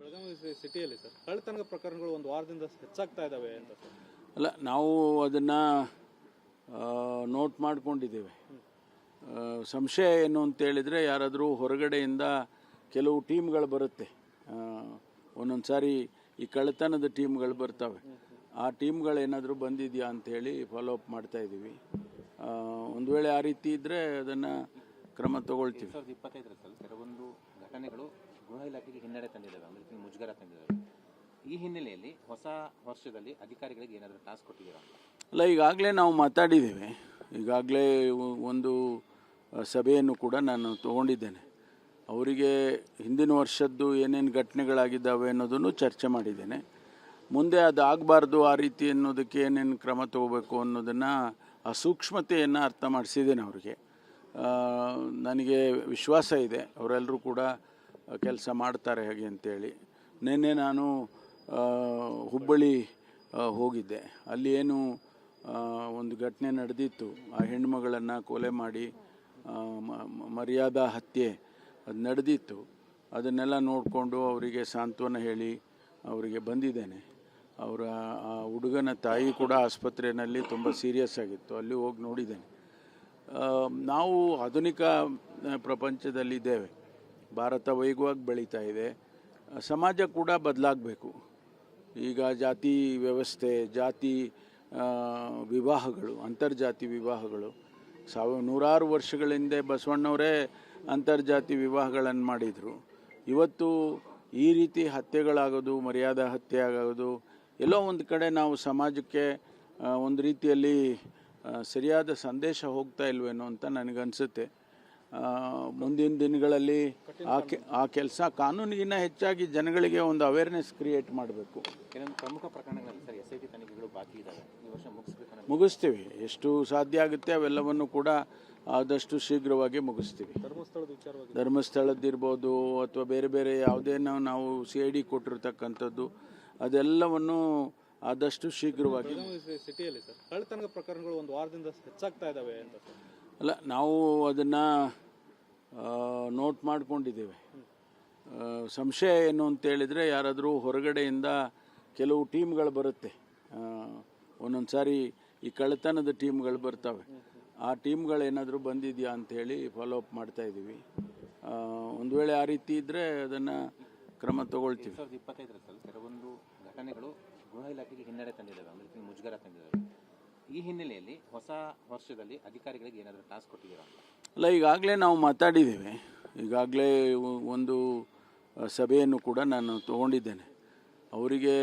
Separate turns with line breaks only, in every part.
ಬೆಳಗಾವಿ ಸಿಟಿಯಲ್ಲಿ ಸರ್ ಕಳ್ಳತನ ಪ್ರಕರಣಗಳು ಒಂದು ವಾರದಿಂದ ಹೆಚ್ಚಾಗ್ತಾ ಇದ್ದಾವೆ ಅಂತ ಸರ್.
ಅಲ್ಲ, ನಾವು ಅದನ್ನು ನೋಟ್ ಮಾಡ್ಕೊಂಡಿದ್ದೇವೆ. ಸಂಶಯ ಏನು ಅಂತೇಳಿದರೆ, ಯಾರಾದರೂ ಹೊರಗಡೆಯಿಂದ ಕೆಲವು ಟೀಮ್ಗಳು ಬರುತ್ತೆ, ಒಂದೊಂದು ಸಾರಿ ಈ ಕಳ್ಳತನದ ಟೀಮ್ಗಳು ಬರ್ತವೆ. ಆ ಟೀಮ್ಗಳೇನಾದರೂ ಬಂದಿದೆಯಾ ಅಂಥೇಳಿ ಫಾಲೋ ಅಪ್ ಮಾಡ್ತಾಯಿದ್ದೀವಿ. ಒಂದು ವೇಳೆ ಆ ರೀತಿ ಇದ್ದರೆ ಅದನ್ನು ಕ್ರಮ ತಗೊಳ್ತೀವಿ.
2025 ಕೆಲವೊಂದು ಘಟನೆಗಳು ಗೃಹ ಇಲಾಖೆಗೆ ಹಿನ್ನಡೆ ತಂದಿದ್ದಾವೆ, ಅಂದರೆ ಮುಜುಗರ ತಂದಿದ್ದಾವೆ. ಈ ಹಿನ್ನೆಲೆಯಲ್ಲಿ ಹೊಸ ವರ್ಷದಲ್ಲಿ ಅಧಿಕಾರಿಗಳಿಗೆ ಏನಾದರೂ ಟಾಸ್ಕ್ ಕೊಟ್ಟಿದ್ದೀರಾ?
ಅಲ್ಲ, ಈಗಾಗಲೇ ನಾವು ಮಾತಾಡಿದ್ದೇವೆ. ಈಗಾಗಲೇ ಒಂದು ಸಭೆಯನ್ನು ಕೂಡ ನಾನು ತಗೊಂಡಿದ್ದೇನೆ. ಅವರಿಗೆ ಹಿಂದಿನ ವರ್ಷದ್ದು ಏನೇನು ಘಟನೆಗಳಾಗಿದ್ದಾವೆ ಅನ್ನೋದನ್ನು ಚರ್ಚೆ ಮಾಡಿದ್ದೇನೆ. ಮುಂದೆ ಅದು ಆಗಬಾರ್ದು, ಆ ರೀತಿ ಅನ್ನೋದಕ್ಕೆ ಏನೇನು ಕ್ರಮ ತಗೋಬೇಕು ಅನ್ನೋದನ್ನು, ಆ ಸೂಕ್ಷ್ಮತೆಯನ್ನು ಅರ್ಥ ಮಾಡಿಸಿದ್ದೇನೆ ಅವರಿಗೆ. ನನಗೆ ವಿಶ್ವಾಸ ಇದೆ ಅವರೆಲ್ಲರೂ ಕೂಡ ಕೆಲಸ ಮಾಡ್ತಾರೆ ಹಾಗೆ ಅಂತೇಳಿ. ನಿನ್ನೆ ನಾನು ಹುಬ್ಬಳ್ಳಿ ಹೋಗಿದ್ದೆ. ಅಲ್ಲಿ ಏನು ಒಂದು ಘಟನೆ ನಡೆದಿತ್ತು, ಆ ಹೆಣ್ಣುಮಗಳನ್ನು ಕೊಲೆ ಮಾಡಿ ಮರ್ಯಾದಾ ಹತ್ಯೆ ಅದು ನಡೆದಿತ್ತು. ಅದನ್ನೆಲ್ಲ ನೋಡಿಕೊಂಡು ಅವರಿಗೆ ಸಾಂತ್ವನ ಹೇಳಿ ಅವರಿಗೆ ಬಂದಿದ್ದೇನೆ. ಅವರ ಆ ಹುಡುಗನ ತಾಯಿ ಕೂಡ ಆಸ್ಪತ್ರೆಯಲ್ಲಿ ತುಂಬ ಸೀರಿಯಸ್ ಆಗಿತ್ತು, ಅಲ್ಲಿ ಹೋಗಿ ನೋಡಿದ್ದೇನೆ. ನಾವು ಆಧುನಿಕ ಪ್ರಪಂಚದಲ್ಲಿದ್ದೇವೆ. ಭಾರತ ವೇಗವಾಗಿ ಬೆಳೀತಾ ಇದೆ. ಸಮಾಜ ಕೂಡ ಬದಲಾಗಬೇಕು. ಈಗ ಜಾತಿ ವ್ಯವಸ್ಥೆ, ಜಾತಿ ವಿವಾಹಗಳು, ಅಂತರ್ಜಾತಿ ವಿವಾಹಗಳು, ನೂರಾರು ವರ್ಷಗಳ ಹಿಂದೆ ಬಸವಣ್ಣವರೇ ಅಂತರ್ಜಾತಿ ವಿವಾಹಗಳನ್ನು ಮಾಡಿದರು. ಇವತ್ತು ಈ ರೀತಿ ಹತ್ಯೆಗಳಾಗೋದು, ಮರ್ಯಾದಾ ಹತ್ಯೆ ಆಗೋದು, ಎಲ್ಲೋ ಒಂದು ಕಡೆ ನಾವು ಸಮಾಜಕ್ಕೆ ಒಂದು ರೀತಿಯಲ್ಲಿ ಸರಿಯಾದ ಸಂದೇಶ ಹೋಗ್ತಾ ಇಲ್ವೇನೋ ಅಂತ ನನಗನ್ಸುತ್ತೆ. ಮುಂದಿನ ದಿನಗಳಲ್ಲಿ ಆ ಕೆಲಸ ಕಾನೂನಿಗಿನ್ನ ಹೆಚ್ಚಾಗಿ ಜನಗಳಿಗೆ ಒಂದು ಅವೇರ್ನೆಸ್ ಕ್ರಿಯೇಟ್ ಮಾಡಬೇಕು.
ಕೆಲವೊಂದು ಪ್ರಮುಖ ಪ್ರಕರಣಗಳಲ್ಲಿ ಸರ್ SIT ತನಿಖೆಗಳು ಬಾಕಿ ಇದ್ದಾವೆ, ಈ ವರ್ಷ
ಮುಗಿಸ್ತೀವಿ. ಎಷ್ಟು ಸಾಧ್ಯ ಆಗುತ್ತೆ ಅವೆಲ್ಲವನ್ನು ಕೂಡ ಆದಷ್ಟು ಶೀಘ್ರವಾಗಿ ಮುಗಿಸ್ತೀವಿ. ಧರ್ಮಸ್ಥಳದ್ದಿರ್ಬೋದು ಅಥವಾ ಬೇರೆ ಬೇರೆ ಯಾವುದೇನೋ ನಾವು CID ಕೊಟ್ಟಿರ್ತಕ್ಕಂಥದ್ದು ಅದೆಲ್ಲವನ್ನು ಆದಷ್ಟು ಶೀಘ್ರವಾಗಿ.
ಸಿಟಿಯಲ್ಲಿ ಸರ್ ಕಳ್ಳತನ ಪ್ರಕರಣಗಳು ಒಂದು ವಾರದಿಂದ ಹೆಚ್ಚಾಗ್ತಾ ಇದ್ದಾವೆ ಅಂತ ಸರ್.
ಅಲ್ಲ, ನಾವು ಅದನ್ನು ನೋಟ್ ಮಾಡ್ಕೊಂಡಿದ್ದೇವೆ. ಸಂಶಯ ಏನು ಅಂತೇಳಿದರೆ, ಯಾರಾದರೂ ಹೊರಗಡೆಯಿಂದ ಕೆಲವು ಟೀಮ್ಗಳು ಬರುತ್ತೆ, ಒಂದೊಂದು ಸಾರಿ ಈ ಕಳ್ಳತನದ ಟೀಮ್ಗಳು ಬರ್ತವೆ. ಆ ಟೀಮ್ಗಳೇನಾದರೂ ಬಂದಿದೆಯಾ ಅಂಥೇಳಿ ಫಾಲೋ ಅಪ್ ಮಾಡ್ತಾಯಿದ್ದೀವಿ. ಒಂದು ವೇಳೆ ಆ ರೀತಿ ಇದ್ದರೆ ಅದನ್ನು ಕ್ರಮ ತಗೊಳ್ತೀವಿ.
2025 ಕೆಲವೊಂದು ಘಟನೆಗಳು ಗೃಹ ಇಲಾಖೆಗೆ ಹಿನ್ನಡೆ ತಂದಿದ್ದಾವೆ, ಅಂದರೆ ಮುಜುಗರ ತಂದಿದ್ದಾವೆ. ಈ ಹಿನ್ನೆಲೆಯಲ್ಲಿ ಹೊಸ ವರ್ಷದಲ್ಲಿ ಅಧಿಕಾರಿಗಳಿಗೆ ಏನಾದರೂ ಟಾಸ್ಕ್ ಕೊಟ್ಟಿದ್ದೀರಾ?
ಅಲ್ಲ, ಈಗಾಗಲೇ ನಾವು ಮಾತಾಡಿದ್ದೇವೆ. ಈಗಾಗಲೇ ಒಂದು ಸಭೆಯನ್ನು ಕೂಡ ನಾನು ತಗೊಂಡಿದ್ದೇನೆ. ಅವರಿಗೆ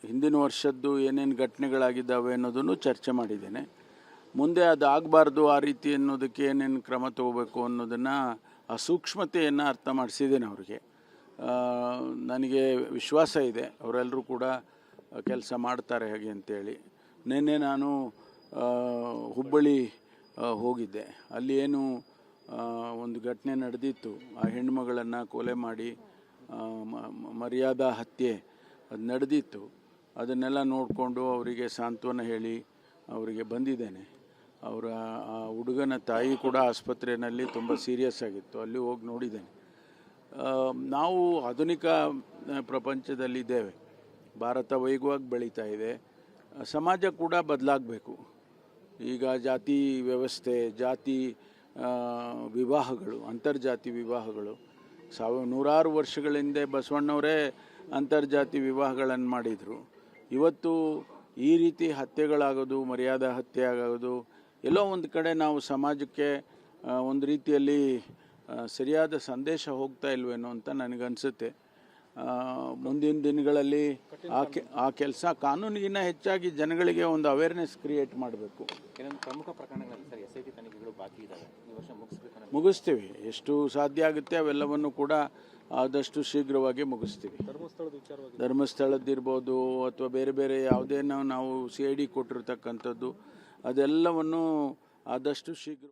ಹಿಂದಿನ ವರ್ಷದ್ದು ಏನೇನು ಘಟನೆಗಳಾಗಿದ್ದಾವೆ ಅನ್ನೋದನ್ನು ಚರ್ಚೆ ಮಾಡಿದ್ದೇನೆ. ಮುಂದೆ ಅದು ಆಗಬಾರ್ದು, ಆ ರೀತಿ ಅನ್ನೋದಕ್ಕೆ ಏನೇನು ಕ್ರಮ ತಗೋಬೇಕು ಅನ್ನೋದನ್ನು, ಆ ಸೂಕ್ಷ್ಮತೆಯನ್ನು ಅರ್ಥ ಮಾಡಿಸಿದ್ದೇನೆ ಅವರಿಗೆ. ನನಗೆ ವಿಶ್ವಾಸ ಇದೆ ಅವರೆಲ್ಲರೂ ಕೂಡ ಕೆಲಸ ಮಾಡ್ತಾರೆ ಹಾಗೆ ಅಂತೇಳಿ. ನಿನ್ನೆ ನಾನು ಹುಬ್ಬಳ್ಳಿ ಹೋಗಿದ್ದೆ. ಅಲ್ಲಿ ಏನು ಒಂದು ಘಟನೆ ನಡೆದಿತ್ತು, ಆ ಹೆಣ್ಣುಮಗಳನ್ನು ಕೊಲೆ ಮಾಡಿ ಮರ್ಯಾದಾ ಹತ್ಯೆ ಅದು ನಡೆದಿತ್ತು. ಅದನ್ನೆಲ್ಲ ನೋಡಿಕೊಂಡು ಅವರಿಗೆ ಸಾಂತ್ವನ ಹೇಳಿ ಅವರಿಗೆ ಬಂದಿದ್ದೇನೆ. ಅವರ ಆ ಹುಡುಗನ ತಾಯಿ ಕೂಡ ಆಸ್ಪತ್ರೆಯಲ್ಲಿ ತುಂಬ ಸೀರಿಯಸ್ ಆಗಿತ್ತು, ಅಲ್ಲಿ ಹೋಗಿ ನೋಡಿದ್ದೇನೆ. ನಾವು ಆಧುನಿಕ ಪ್ರಪಂಚದಲ್ಲಿದ್ದೇವೆ. ಭಾರತ ವೇಗವಾಗಿ ಬೆಳೀತಾ ಇದೆ. ಸಮಾಜ ಕೂಡ ಬದಲಾಗಬೇಕು. ಈಗ ಜಾತಿ ವ್ಯವಸ್ಥೆ, ಜಾತಿ ವಿವಾಹಗಳು, ಅಂತರ್ಜಾತಿ ವಿವಾಹಗಳು, ನೂರಾರು ವರ್ಷಗಳ ಹಿಂದೆ ಬಸವಣ್ಣವರೇ ಅಂತರ್ಜಾತಿ ವಿವಾಹಗಳನ್ನು ಮಾಡಿದರು. ಇವತ್ತು ಈ ರೀತಿ ಹತ್ಯೆಗಳಾಗೋದು, ಮರ್ಯಾದಾ ಹತ್ಯೆ ಆಗೋದು, ಎಲ್ಲೋ ಒಂದು ಕಡೆ ನಾವು ಸಮಾಜಕ್ಕೆ ಒಂದು ರೀತಿಯಲ್ಲಿ ಸರಿಯಾದ ಸಂದೇಶ ಹೋಗ್ತಾ ಇಲ್ವೇನೋ ಅಂತ ನನಗನ್ಸುತ್ತೆ. ಮುಂದಿನ ದಿನಗಳಲ್ಲಿ ಆ ಕೆಲಸ ಕಾನೂನಿಗಿನ್ನ ಹೆಚ್ಚಾಗಿ ಜನಗಳಿಗೆ ಒಂದು ಅವೇರ್ನೆಸ್ ಕ್ರಿಯೇಟ್ ಮಾಡಬೇಕು.
ಕೆಲವೊಂದು ಪ್ರಮುಖ ಪ್ರಕರಣಗಳಲ್ಲಿ ಸರ್ SIT ತನಿಖೆಗಳು ಬಾಕಿ ಇದ್ದಾವೆ, ಈ ವರ್ಷ
ಮುಗಿಸ್ತೀವಿ. ಎಷ್ಟು ಸಾಧ್ಯ ಆಗುತ್ತೆ ಅವೆಲ್ಲವನ್ನು ಕೂಡ ಆದಷ್ಟು ಶೀಘ್ರವಾಗಿ ಮುಗಿಸ್ತೀವಿ. ಧರ್ಮಸ್ಥಳದ್ದಿರ್ಬೋದು ಅಥವಾ ಬೇರೆ ಬೇರೆ ಯಾವುದೇನೋ ನಾವು CID ಕೊಟ್ಟಿರ್ತಕ್ಕಂಥದ್ದು ಅದೆಲ್ಲವನ್ನು ಆದಷ್ಟು ಶೀಘ್ರ